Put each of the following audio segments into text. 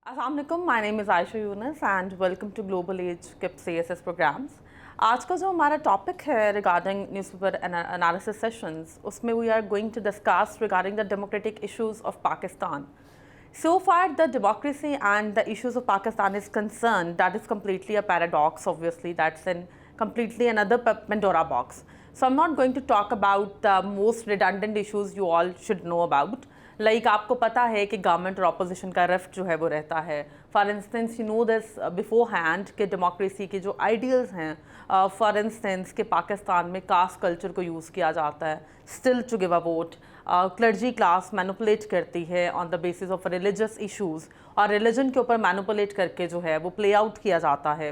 Assalamu alaikum, my name is Aisha Yunus and welcome to Global Age KIPS CSS programs. आज का जो हमारा topic है regarding newspaper analysis sessions, उसमें we are going to discuss regarding the democratic issues of Pakistan. So far, the democracy and the issues of Pakistan is concerned, that is completely a paradox. Obviously, that's in completely another Pandora box. So I'm not going to talk about the most redundant issues you all should know about. Like आपको पता है कि government और opposition का rift जो है वो रहता है. For instance you know this before hand कि डेमोक्रेसी के जो आइडियल्स हैं, फॉर इंस्टेंस कि पाकिस्तान में कास्ट कल्चर को यूज़ किया जाता है still to give a vote. Clergy class manipulate करती है on the basis of religious issues और रिलीजन के ऊपर मैनिपुलेट करके जो है वो प्ले आउट किया जाता है.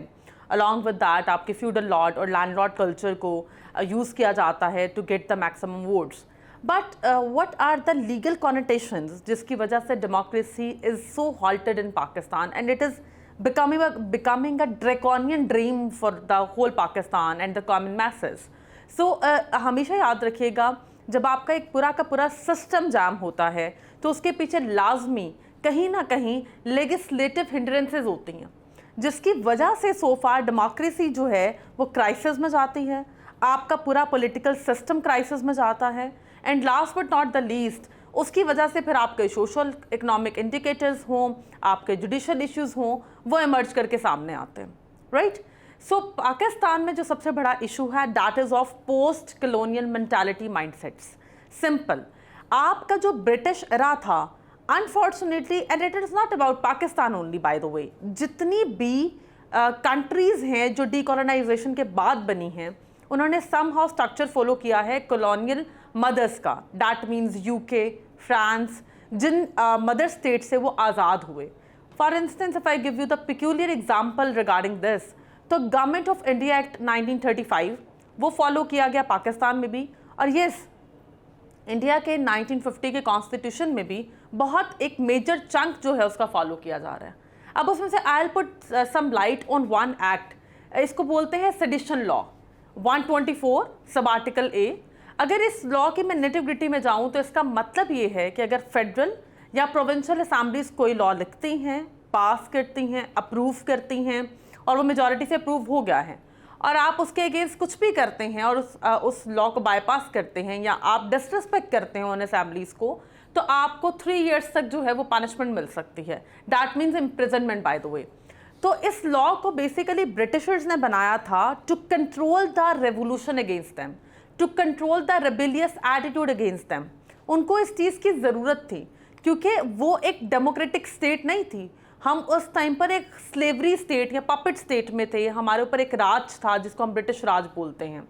अलॉन्ग विद दैट आपके फ्यूडल लॉर्ड और लैंडलॉर्ड कल्चर को यूज़ किया जाता है to get the maximum votes. But what are the legal connotations जिसकी वजह से democracy is so halted in Pakistan and it is becoming a draconian dream for the whole Pakistan and the common masses. So हमेशा याद रखिएगा जब आपका एक पूरा का पूरा सिस्टम जाम होता है तो उसके पीछे लाजमी कहीं ना कहीं लेजिस्लेटिव हिंड्रेंसेस होती हैं जिसकी वजह से सो फार डेमोक्रेसी जो है वो क्राइसिस में जाती है. आपका पूरा पॉलिटिकल सिस्टम क्राइसिस में जाता है and last but not the least उसकी वजह से फिर आपके सोशल इकोनॉमिक इंडिकेटर्स हों, आपके जुडिशल इश्यूज़ हों, वो इमर्ज करके सामने आते हैं. राइट. सो पाकिस्तान में जो सबसे बड़ा इशू है that is of post colonial mentality mindsets. Simple. आपका जो ब्रिटिश एरा था unfortunately, and it is not about Pakistan only by the वे, जितनी भी कंट्रीज़ हैं जो डीकोलोनाइजेशन के बाद बनी हैं उन्होंने समहाउ स्ट्रक्चर फॉलो किया है कॉलोनियल मदर्स का. दैट मीन्स यूके, फ्रांस, जिन मदर स्टेट से वो आज़ाद हुए. For instance if I give you the peculiar example regarding this, तो गवर्नमेंट ऑफ इंडिया एक्ट 1935 वो फॉलो किया गया पाकिस्तान में भी. और येस, इंडिया के 1950 के कॉन्स्टिट्यूशन में भी बहुत एक मेजर चंक जो है उसका फॉलो किया जा रहा है. अब उसमें से I will put some light on one act. इसको बोलते हैं sedition law 124 sub article a. अगर इस लॉ की मैं नेटिविटी में जाऊं तो इसका मतलब ये है कि अगर फेडरल या प्रोविंशियल असेंबलीज कोई लॉ लिखती हैं, पास करती हैं, अप्रूव करती हैं और वो मेजॉरिटी से अप्रूव हो गया है और आप उसके अगेंस्ट कुछ भी करते हैं और उस लॉ को बाईपास करते हैं या आप डिसरिस्पेक्ट करते हैं उन असेंबलीज को, तो आपको 3 years तक जो है वो पनिशमेंट मिल सकती है. That means imprisonment by the way. तो इस लॉ को बेसिकली ब्रिटिशर्स ने बनाया था to control the revolution against them, to control the rebellious attitude against them. उनको इस चीज़ की ज़रूरत थी क्योंकि वो एक डेमोक्रेटिक स्टेट नहीं थी. हम उस टाइम पर एक स्लेवरी स्टेट या पपेट स्टेट में थे. हमारे ऊपर एक राज था जिसको हम ब्रिटिश राज बोलते हैं.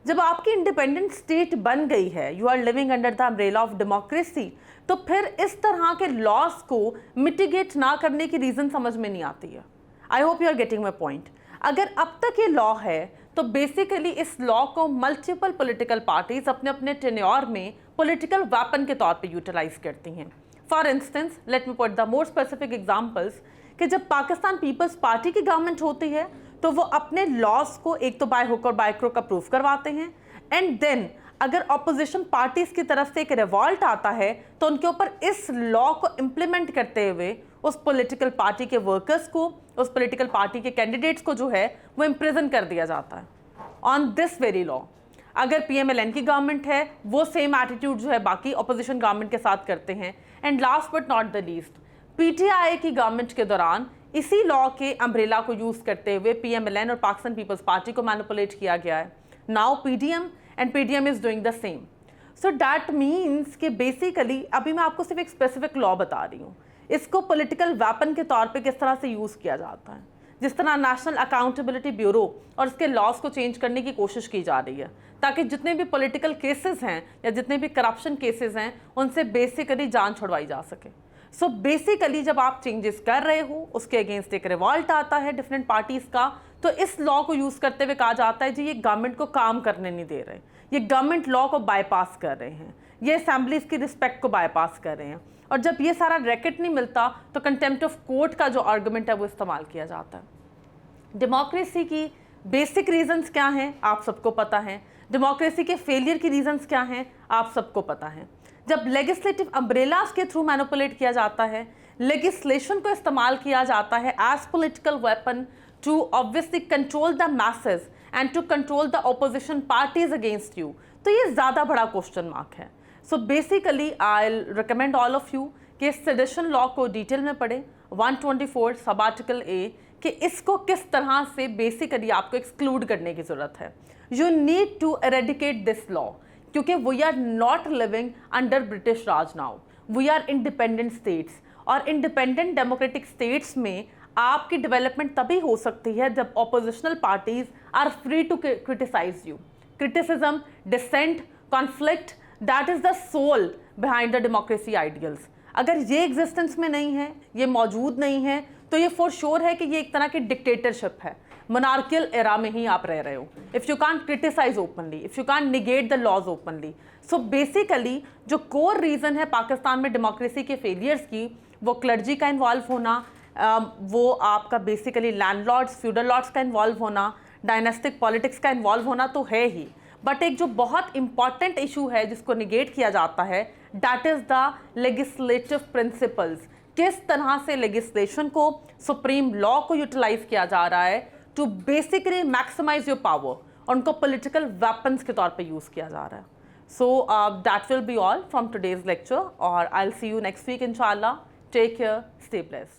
जब आपकी इंडिपेंडेंट स्टेट बन गई है, you are living under the umbrella of democracy, तो फिर इस तरह के लॉस को मिटिगेट ना करने की रीज़न समझ में नहीं आती है. I hope you are getting my point. अगर अब तक ये लॉ है तो बेसिकली इस लॉ को मल्टीपल पॉलिटिकल पार्टीज अपने अपने टेन्योर में पॉलिटिकल वेपन के तौर पे यूटिलाइज करती हैं. For instance let me put the more specific examples कि जब पाकिस्तान पीपल्स पार्टी की गवर्नमेंट होती है तो वो अपने लॉस को एक तो बाय हुक और बाय क्रुक अप्रूव करवाते हैं एंड देन अगर अपोजिशन पार्टीज की तरफ से एक रिवॉल्ट आता है तो उनके ऊपर इस लॉ को इम्प्लीमेंट करते हुए उस पॉलिटिकल पार्टी के वर्कर्स को, उस पॉलिटिकल पार्टी के कैंडिडेट्स को जो है वो इम्प्रिजन कर दिया जाता है ऑन दिस वेरी लॉ. अगर PMLN की गवर्नमेंट है वो सेम एटीट्यूड जो है बाकी अपोजिशन गवर्नमेंट के साथ करते हैं. And last but not the least, PTI की गवर्नमेंट के दौरान इसी लॉ के अम्ब्रेला को यूज़ करते हुए PMLN और पाकिस्तान पीपल्स पार्टी को मैनिपुलेट किया गया है. Now PDM and PDM is doing the same. So that means कि बेसिकली अभी मैं आपको सिर्फ एक स्पेसिफिक लॉ बता रही हूँ, इसको पॉलिटिकल वेपन के तौर पे किस तरह से यूज़ किया जाता है. जिस तरह नेशनल अकाउंटेबिलिटी ब्यूरो और इसके लॉज को चेंज करने की कोशिश की जा रही है ताकि जितने भी पॉलिटिकल केसेस हैं या जितने भी करप्शन केसेस हैं उनसे बेसिकली जान छुड़वाई जा सके. सो बेसिकली जब आप चेंजेस कर रहे हो उसके अगेंस्ट एक रिवॉल्ट आता है डिफरेंट पार्टीज़ का, तो इस लॉ को यूज़ करते हुए कहा जाता है जी ये गवर्नमेंट को काम करने नहीं दे रहे, ये गवर्नमेंट लॉ को बाईपास कर रहे हैं, ये असेंबलीज की रिस्पेक्ट को बाईपास कर रहे हैं. और जब ये सारा रैकेट नहीं मिलता तो कंटेम्प्ट ऑफ कोर्ट का जो आर्गूमेंट है वो इस्तेमाल किया जाता है. डेमोक्रेसी की बेसिक रीजंस क्या हैं आप सबको पता है. डेमोक्रेसी के फेलियर की रीजंस क्या हैं आप सबको पता है. जब लेजिस्लेटिव अम्ब्रेलास के थ्रू मैनिपुलेट किया जाता है, लेजिस्लेशन को इस्तेमाल किया जाता है as political weapon to obviously control the message and to control the opposition parties against you, तो ये ज़्यादा बड़ा क्वेश्चन मार्क है. So basically I recommend all of you कि सेडिशन लॉ को डिटेल में पढ़ें, 124 सब आर्टिकल ए, कि इसको किस तरह से बेसिकली आपको एक्सक्लूड करने की ज़रूरत है. You need to eradicate this law, क्योंकि we are not living under British Raj now, we are independent states, और इंडिपेंडेंट डेमोक्रेटिक स्टेट्स में आपकी डेवलपमेंट तभी हो सकती है जब oppositional parties are free to criticise you. Criticism, dissent, conflict, that is the soul behind the democracy ideals. अगर ये एग्जिस्टेंस में नहीं है, ये मौजूद नहीं है, तो ये फॉर श्योर है कि ये एक तरह की डिक्टेटरशिप है, मोनार्कियल एरा में ही आप रह रहे हो. If you can't criticise openly, if you can't negate the laws openly. So basically जो कोर रीज़न है पाकिस्तान में डेमोक्रेसी के फेलियर्स की, वो क्लर्जी का इन्वॉल्व होना, वो आपका बेसिकली लैंडलॉर्ड्स, फ्यूडल लॉर्ड्स का इन्वॉल्व होना, डायनेस्टिक पॉलिटिक्स का इन्वॉल्व होना तो है ही. बट एक जो बहुत इंपॉर्टेंट इशू है जिसको निगेट किया जाता है, that is the legislative principles. किस तरह से लेजिस्लेशन को, सुप्रीम लॉ को यूटिलाइज किया जा रहा है to basically maximise your power, और उनको पॉलिटिकल वेपन्स के तौर पे यूज़ किया जा रहा है. So that will be all from today's lecture, और I will see you next week इंशाल्लाह. Take care, stay blessed.